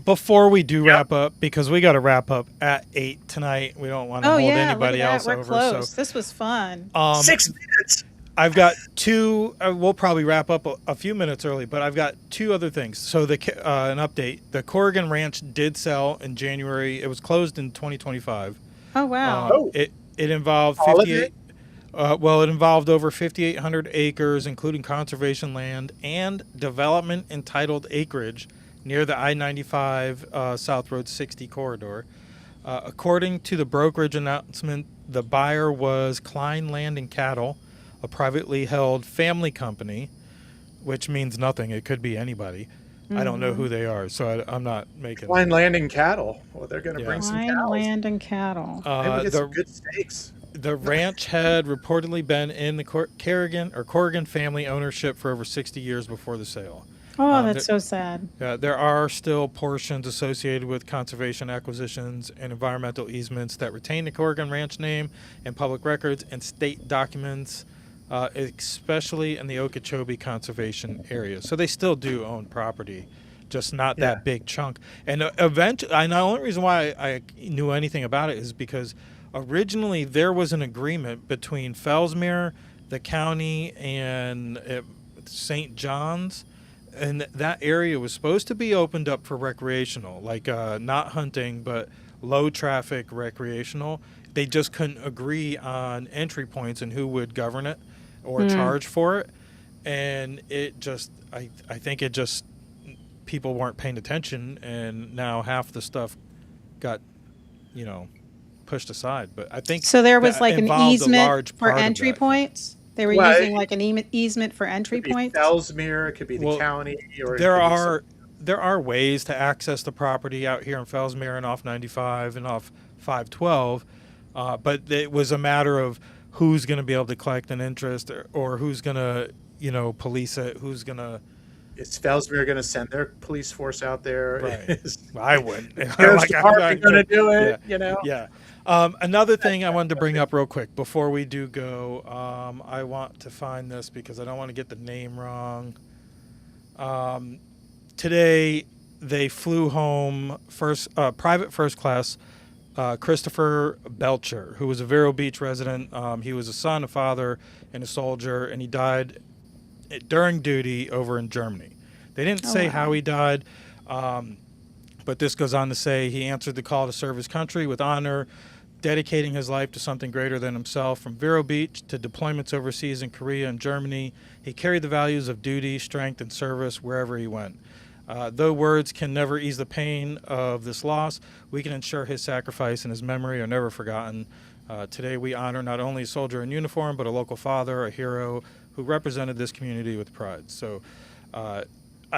Before we do wrap up, because we got to wrap up at 8 tonight. We don't want to hold look anybody at else that. We're over. close. So This was fun. 6 minutes. I've got two. We'll probably wrap up a few minutes early, but I've got two other things. So an update: the Corrigan Ranch did sell in January. It was closed in 2025. Oh wow. Oh. It involved All of 58. Well, it involved over 5,800 acres, including conservation land and development entitled acreage near the I-95 South Road 60 corridor. According to the brokerage announcement, the buyer was Klein Land and Cattle, a privately held family company, which means nothing. It could be anybody. I don't know who they are, so I'm not making. Fine land and cattle. Well, they're going to bring some Fine cows. land and cattle. Maybe get some good steaks. The ranch had reportedly been in the Corrigan family ownership for over 60 years before the sale. Oh, that's so sad. There are still portions associated with conservation acquisitions and environmental easements that retain the Corrigan Ranch name and public records and state documents, especially in the Okeechobee Conservation Area. So they still do own property, just not that big chunk. And eventually, the only reason why I knew anything about it is because originally there was an agreement between Fellsmere, the county, and St. John's. And that area was supposed to be opened up for recreational, like not hunting, but low traffic recreational. They just couldn't agree on entry points and who would govern it or charge for it. And it just, I think it just, people weren't paying attention, and now half the stuff got, pushed aside. But I think so. There was like an easement for part entry points. They were using like an easement for entry points. Fellsmere, it could be the county. Or there are ways to access the property out here in Fellsmere and off 95 and off 512, but it was a matter of who's going to be able to collect an interest or who's going to, police it, who's going to. Is Fellsmere going to send their police force out there? Right. I wouldn't. Sheriff's Department going to do it, Yeah. Another thing I wanted to bring up real quick before we do go, I want to find this because I don't want to get the name wrong. Today, they flew home private first class Christopher Belcher, who was a Vero Beach resident. He was a son, a father, and a soldier, and he died during duty over in Germany. They didn't say how he died, but this goes on to say he answered the call to serve his country with honor, dedicating his life to something greater than himself. From Vero Beach to deployments overseas in Korea and Germany, he carried the values of duty, strength, and service wherever he went. Though words can never ease the pain of this loss, we can ensure his sacrifice and his memory are never forgotten. Today we honor not only a soldier in uniform, but a local father, a hero who represented this community with pride. So I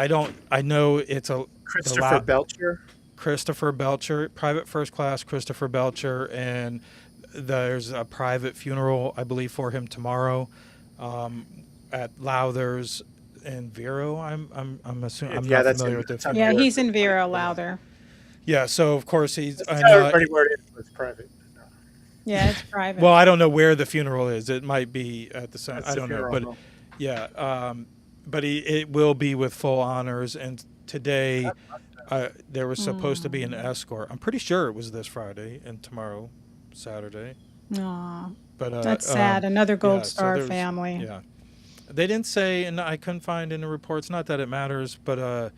know it's a Christopher Belcher, private first class Christopher Belcher, and there's a private funeral, I believe, for him tomorrow at Lowther's in Vero. I'm assuming I'm not familiar with the. Yeah, he's in Vero, Lowther. Yeah, so of course he's. Everybody where it is, it's private. Yeah, it's private. Well, I don't know where the funeral is. It might be at the center. I don't know, but yeah, but it will be with full honors. And today, there was supposed to be an escort. I'm pretty sure it was this Friday and tomorrow, Saturday. Aw, but that's sad. Another Gold Star family. Yeah, they didn't say, and I couldn't find in the reports. Not that it matters, but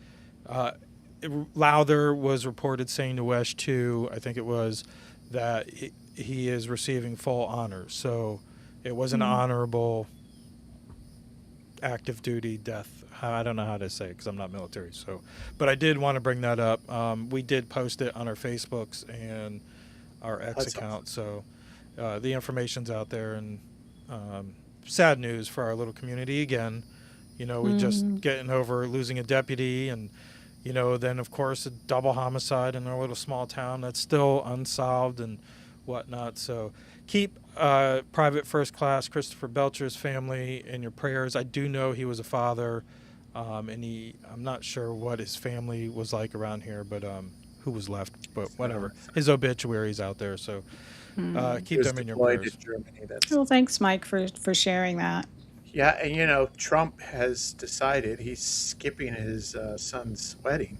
Lowther was reported saying to Wesh 2, I think it was, that he is receiving full honors. So it was an honorable active duty death. I don't know how to say it because I'm not military. So, but I did want to bring that up. We did post it on our Facebooks and our X account. Awesome. So the information's out there, and sad news for our little community again. We just getting over losing a deputy, and then of course a double homicide in our little small town that's still unsolved and whatnot. So keep private first class Christopher Belcher's family in your prayers. I do know he was a father, and I'm not sure what his family was like around here, but who was left, but whatever. His obituary's out there, so keep them in your prayers. Well, thanks, Mike, for sharing that. Yeah, and Trump has decided he's skipping his son's wedding.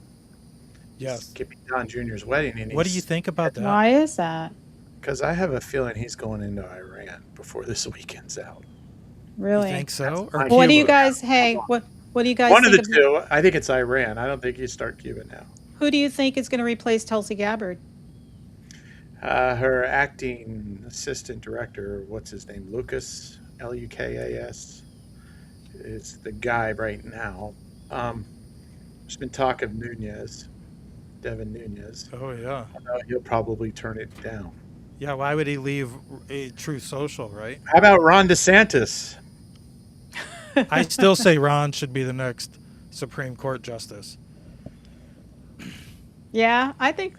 Yes, skipping Don Jr.'s wedding. And what do you think about that? Why is that? Because I have a feeling he's going into Iran before this weekend's out. Really? You think so? Or what do you guys? Hey, what do you guys? One of the two. I think it's Iran. I don't think you start Cuba now. Who do you think is going to replace Tulsi Gabbard? Her acting assistant director, what's his name? Lucas, Lukas, is the guy right now. There's been talk of Nunez, Devin Nunez. Oh yeah. He'll probably turn it down. Yeah, why would he leave a Truth Social, right? How about Ron DeSantis? I still say Ron should be the next Supreme Court justice. Yeah, I think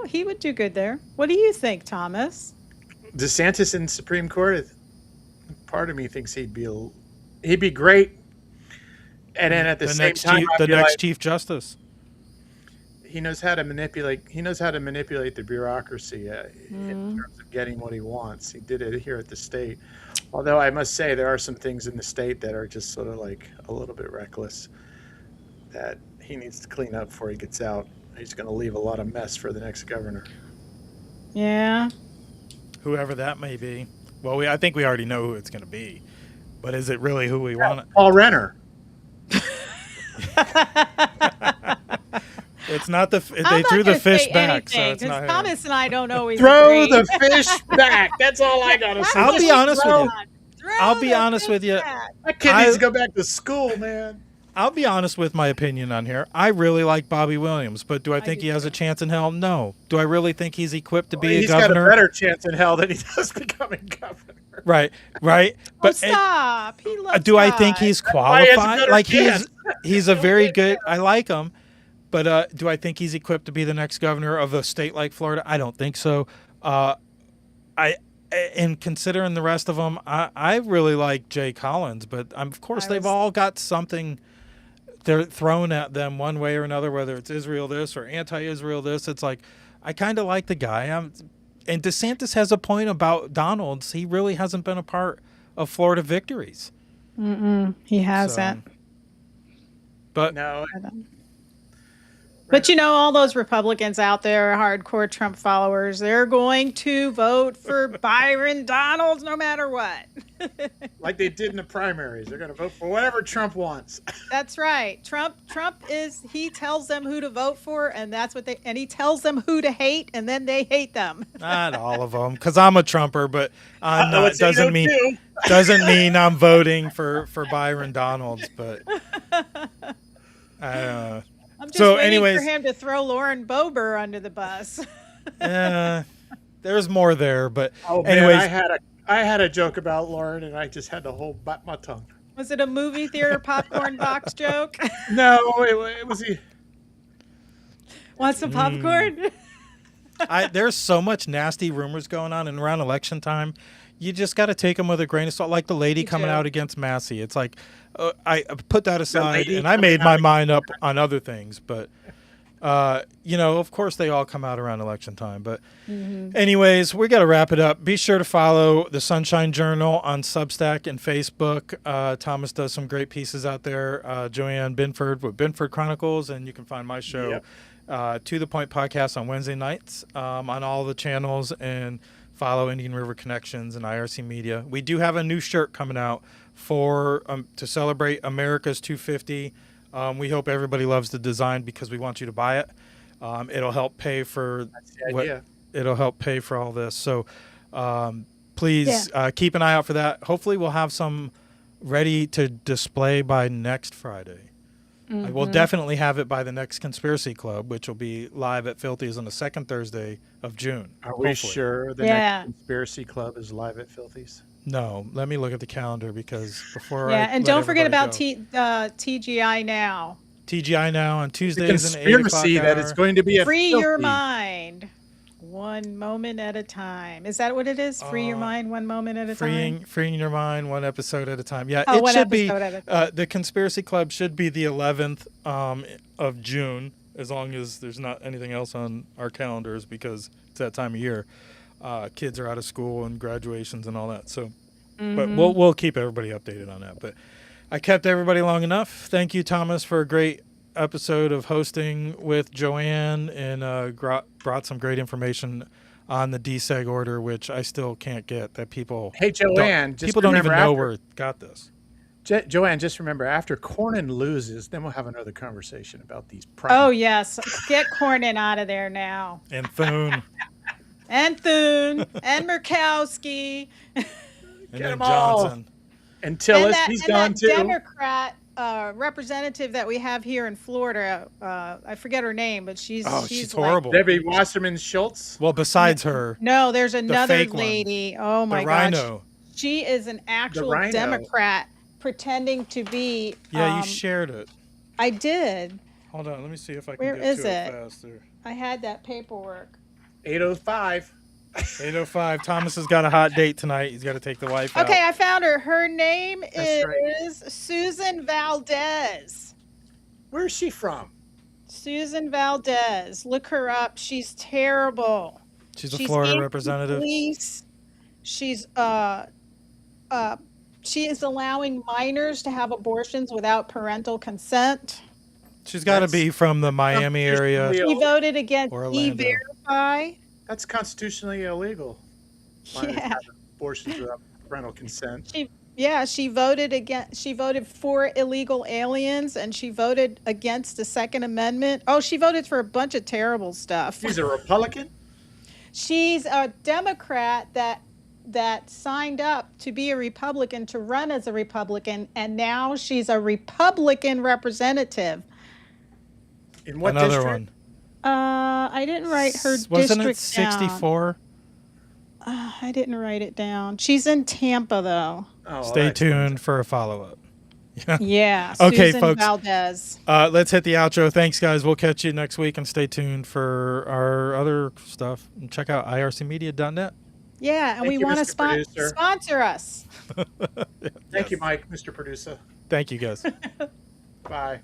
he would do good there. What do you think, Thomas? DeSantis in Supreme Court. Part of me thinks he'd be great. And then at the same time, the next Chief Justice. He knows how to manipulate. He knows how to manipulate the bureaucracy in terms of getting what he wants. He did it here at the state. Although I must say there are some things in the state that are just sort of like a little bit reckless that he needs to clean up before he gets out. He's going to leave a lot of mess for the next governor. Yeah. Whoever that may be. Well, I think we already know who it's going to be. But is it really who we want? Paul Renner. It's not they threw the fish back, so it's not him. Thomas and I don't always Throw agree. the fish back. That's all I gotta say. I'll be honest with you. Throw I'll be the honest with fish you. back. That kid needs to go back to school, man. I'll be honest with my opinion on here. I really like Bobby Williams, but do I think he has a chance in hell? No. Do I really think he's equipped to be a governor? He's got a better chance in hell than he does becoming governor. Right. But stop. He loves do I God. think he's why he has a qualified? better Like chance. he's a very good. I like him, but do I think he's equipped to be the next governor of a state like Florida? I don't think so. And considering the rest of them, I really like Jay Collins, but of course they've all got something they're thrown at them one way or another, whether it's Israel this or anti-Israel this. It's like, I kind of like the guy. And DeSantis has a point about Donalds. He really hasn't been a part of Florida victories. He hasn't. But No, But all those Republicans out there, hardcore Trump followers, they're going to vote for Byron Donalds no matter what. like they did in the primaries. They're going to vote for whatever Trump wants. That's right. Trump he tells them who to vote for, and he tells them who to hate, and then they hate them. not all of them, because I'm a Trumper, but I'm not. Let's say Doesn't mean I'm voting for Byron Donalds. But I'm just So, waiting anyways- for him to throw Lauren Boebert under the bus. there's more there. But Oh man, anyways, I had a joke about Lauren, and I just had to hold back my tongue. Was it a movie theater popcorn box joke? No, it was. Want some popcorn? there's so much nasty rumors going on, and around election time, you just got to take them with a grain of salt. Like the lady coming out against Massey. It's like, I put that aside, and I made my mind up on other things. But, of course they all come out around election time. But anyways, we got to wrap it up. Be sure to follow the Sunshine Journal on Substack and Facebook. Thomas does some great pieces out there. Joanne Binford with Binford Chronicles, and you can find my show, To The Point Podcast, on Wednesday nights on all the channels, and follow Indian River Connections and IRC Media. We do have a new shirt coming out for to celebrate America's 250. We hope everybody loves the design because we want you to buy it. It'll help pay for it'll help pay for all this. So please keep an eye out for that. Hopefully we'll have some ready to display by next Friday. We'll definitely have it by the next Conspiracy Club, which will be live at Filthy's on the second Thursday of June. Are we sure the next Conspiracy Club is live at Filthy's? No, let me look at the calendar because before and don't forget about TGI Now. TGI Now on Tuesdays. The conspiracy that it's going to be a Free your mind. One moment at a time. Is that what it is? Free your mind one moment at a time? Freeing your mind one episode at a time. Yeah, Oh, it one should be. episode at a time. The Conspiracy Club should be the 11th of June, as long as there's not anything else on our calendars, because it's that time of year. Kids are out of school and graduations and all that. So, but we'll keep everybody updated on that. But I kept everybody long enough. Thank you, Thomas, for a great episode of hosting with Joanne, and brought some know on the deseg order, which I still can't get. That people Joanne, don't even know where it got this. Joanne, just remember, after Cornyn loses, then we'll have another conversation about these. Oh yes, get Cornyn out of there now. And Thune. and Thune and Murkowski. And Get then 'em all. Johnson. And Tillis, and he's that, gone and that too. Democrat representative that we have here in Florida, I forget her name, but she's She's like- horrible. Debbie Wasserman Schultz. Well, besides her, No, there's another fake one. lady. Oh my the gosh. Rhino. She is an actual Rhino. Democrat pretending to be. Yeah, you shared it. I did. Hold on, let me see if I can Where get is to it it? faster. I had that paperwork. 8:05. 8:05. Thomas has got a hot date tonight. He's got to take the wife out. Okay, I found her. Her name That's right. is Susan Valdez. Where's she from? Susan Valdez. Look her up. She's terrible. She's a Florida representative. Police. She's she is allowing minors to have abortions without parental consent. She's got to be from the Miami area. Yeah. She voted against Or Orlando. E-Verify. That's constitutionally illegal. Minors Yeah. have abortions without parental consent. She voted for illegal aliens, and she voted against the Second Amendment. Oh, she voted for a bunch of terrible stuff. She's a Republican. She's a Democrat that signed up to be a Republican, to run as a Republican, and now she's a Republican representative. In what Another district? one. I didn't write her Wasn't it district down. 64? I didn't write it down. She's in Tampa, though. Oh, Stay that's- tuned for a follow-up. Yeah. Okay, Susan folks. Valdez. Let's hit the outro. Thanks, guys. We'll catch you next week, and stay tuned for our other stuff. And check out ircmedia.net. Yeah, and Thank we you, want to Mr. Producer. sponsor us. Thank you, Mike, Mr. Producer. Thank you, guys. Bye.